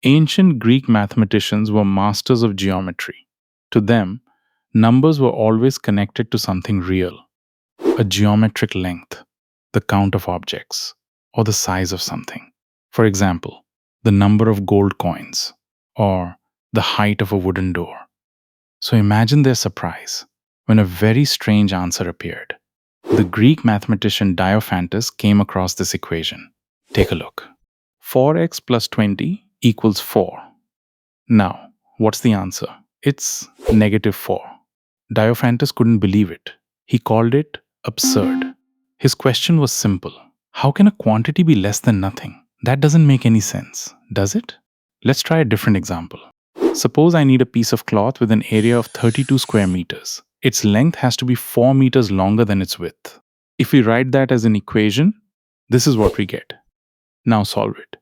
Ancient Greek mathematicians were masters of geometry. To them, numbers were always connected to something real: a geometric length, the count of objects, or the size of something. For example, the number of gold coins, or the height of a wooden door. So imagine their surprise when a very strange answer appeared. The Greek mathematician Diophantus came across this equation. Take a look. 4x plus 20 equals 4. Now, what's the answer? It's negative 4. Diophantus couldn't believe it. He called it absurd. His question was simple: how can a quantity be less than nothing? That doesn't make any sense, does it? Let's try a different example. Suppose I need a piece of cloth with an area of 32 square meters. Its length has to be 4 meters longer than its width. If we write that as an equation, this is what we get. Now solve it.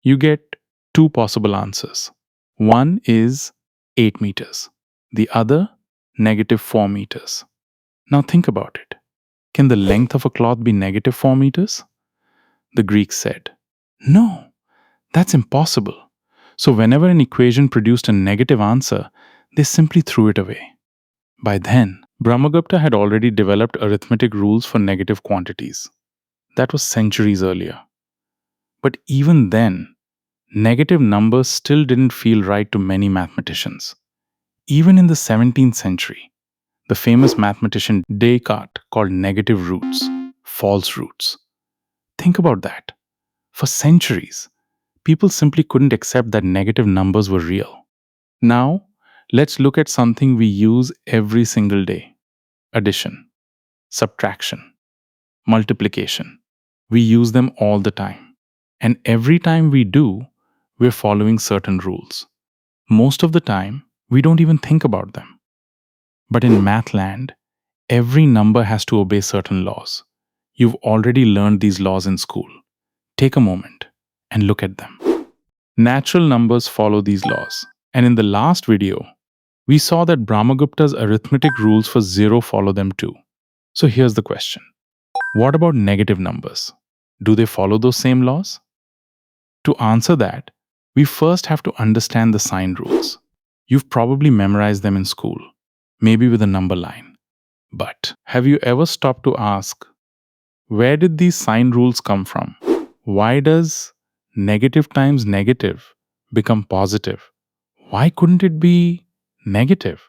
You get two possible answers. One is 8 meters. The other, negative 4 meters. Now think about it. Can the length of a cloth be negative 4 meters? The Greeks said, no, that's impossible. So whenever an equation produced a negative answer, they simply threw it away. By then, Brahmagupta had already developed arithmetic rules for negative quantities. That was centuries earlier. But even then, negative numbers still didn't feel right to many mathematicians. Even in the 17th century, the famous mathematician Descartes called negative roots false roots. Think about that. For centuries, people simply couldn't accept that negative numbers were real. Now, let's look at something we use every single day: addition, subtraction, multiplication. We use them all the time. And every time we do, we're following certain rules. Most of the time, we don't even think about them. But in math land, every number has to obey certain laws. You've already learned these laws in school. Take a moment and look at them. Natural numbers follow these laws. And in the last video, we saw that Brahmagupta's arithmetic rules for zero follow them too. So here's the question. What about negative numbers? Do they follow those same laws? To answer that, we first have to understand the sign rules. You've probably memorized them in school, maybe with a number line. But have you ever stopped to ask, where did these sign rules come from? Why does negative times negative become positive? Why couldn't it be negative?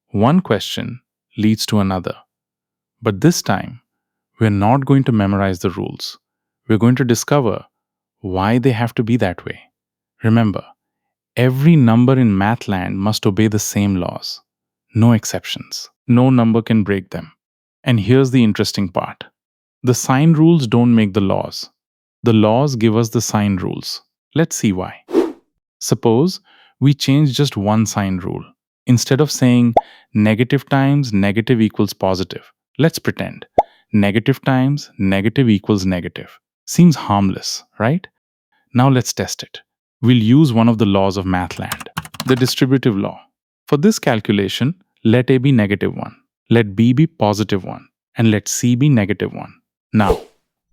One question leads to another. But this time, we're not going to memorize the rules. We're going to discover why they have to be that way. Remember, every number in mathland must obey the same laws. No exceptions. No number can break them. And here's the interesting part. The sign rules don't make the laws. The laws give us the sign rules. Let's see why. Suppose we change just one sign rule. Instead of saying negative times negative equals positive, let's pretend negative times negative equals negative. Seems harmless, right? Now let's test it. We'll use one of the laws of mathland, the distributive law. For this calculation, let A be negative 1, let B be positive 1, and let C be negative 1. Now,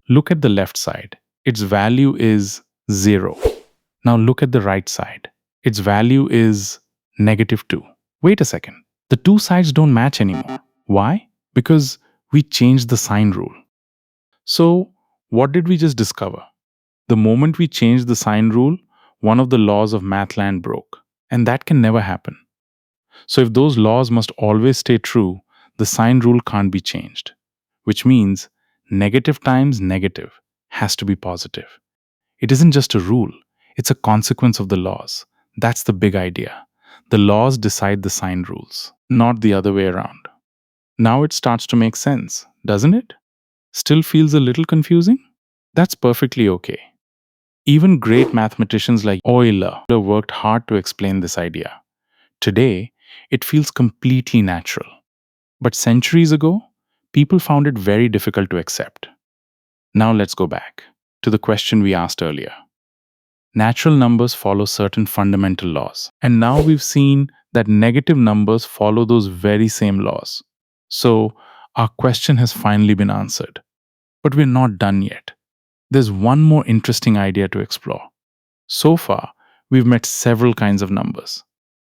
look at the left side. Its value is 0. Now look at the right side. Its value is negative 2. Wait a second. The two sides don't match anymore. Why? Because we changed the sign rule. So, what did we just discover? The moment we changed the sign rule, one of the laws of mathland broke. And that can never happen. So if those laws must always stay true, the sign rule can't be changed. Which means negative times negative has to be positive. It isn't just a rule, it's a consequence of the laws. That's the big idea. The laws decide the sign rules, not the other way around. Now it starts to make sense, doesn't it? Still feels a little confusing? That's perfectly okay. Even great mathematicians like Euler worked hard to explain this idea. Today, it feels completely natural. But centuries ago, people found it very difficult to accept. Now let's go back to the question we asked earlier. Natural numbers follow certain fundamental laws. And now we've seen that negative numbers follow those very same laws. So our question has finally been answered. But we're not done yet. There's one more interesting idea to explore. So far, We've met several kinds of numbers: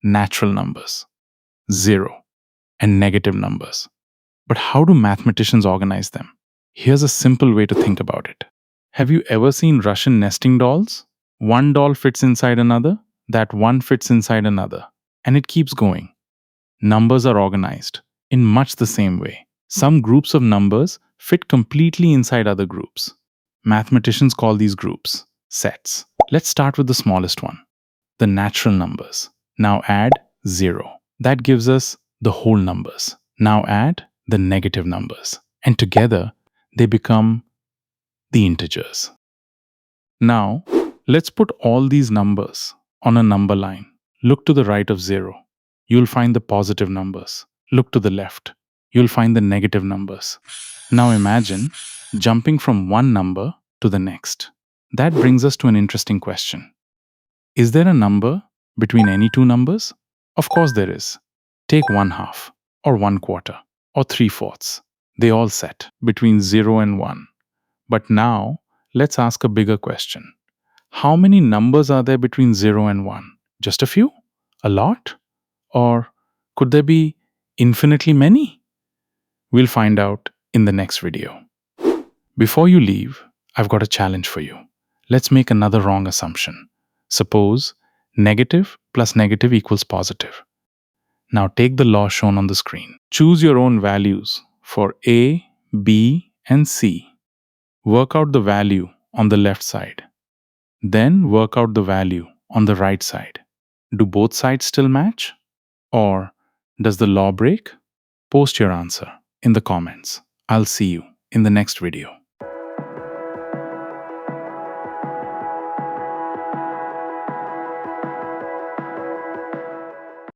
natural numbers, zero, and negative numbers. But how do mathematicians organize them? Here's a simple way to think about it. Have you ever seen Russian nesting dolls? One doll fits inside another, that one fits inside another, and it keeps going. Numbers are organized in much the same way. Some groups of numbers fit completely inside other groups. Mathematicians call these groups sets. Let's start with the smallest one, the natural numbers. Now add 0. That gives us the whole numbers. Now add the negative numbers. And together, they become the integers. Now, let's put all these numbers on a number line. Look to the right of 0. You'll find the positive numbers. Look to the left. You'll find the negative numbers. Now imagine jumping from one number to the next. That brings us to an interesting question. Is there a number between any two numbers? Of course there is. Take 1/2, or 1/4, or 3/4. They all set between 0 and 1. But now, let's ask a bigger question. How many numbers are there between 0 and 1? Just a few? A lot? Or could there be infinitely many? We'll find out in the next video. Before you leave, I've got a challenge for you. Let's make another wrong assumption. Suppose negative plus negative equals positive. Now take the law shown on the screen. Choose your own values for A, B, and C. Work out the value on the left side. Then work out the value on the right side. Do both sides still match? Or does the law break? Post your answer in the comments. I'll see you in the next video.